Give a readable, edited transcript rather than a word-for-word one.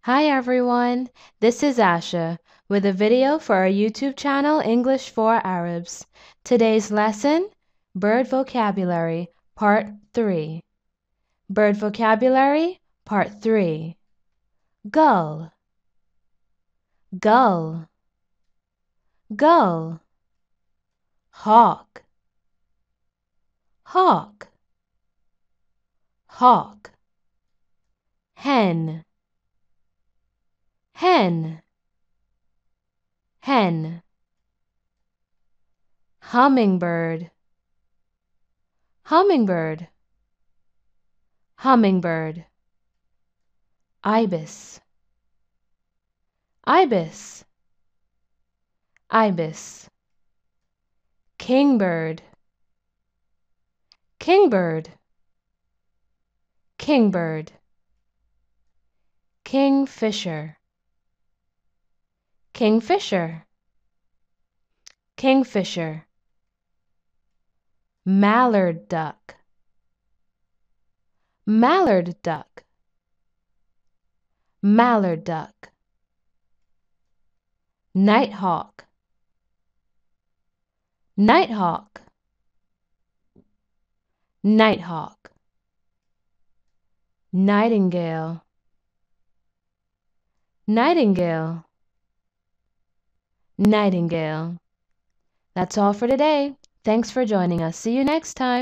Hi everyone, this is Asha with a video for our YouTube channel English for Arabs. Today's lesson, Bird Vocabulary, Part 3. Bird Vocabulary, Part 3. Gull, gull, gull. Hawk, hawk, hawk. Hen, hen, hen. Hummingbird, hummingbird, hummingbird. Ibis, ibis, ibis. Kingbird, kingbird, kingbird. Kingfisher, kingfisher, kingfisher. Mallard duck, mallard duck, mallard duck. Nighthawk, nighthawk, nighthawk. Nightingale, nightingale, nightingale. That's all for today. Thanks for joining us. See you next time.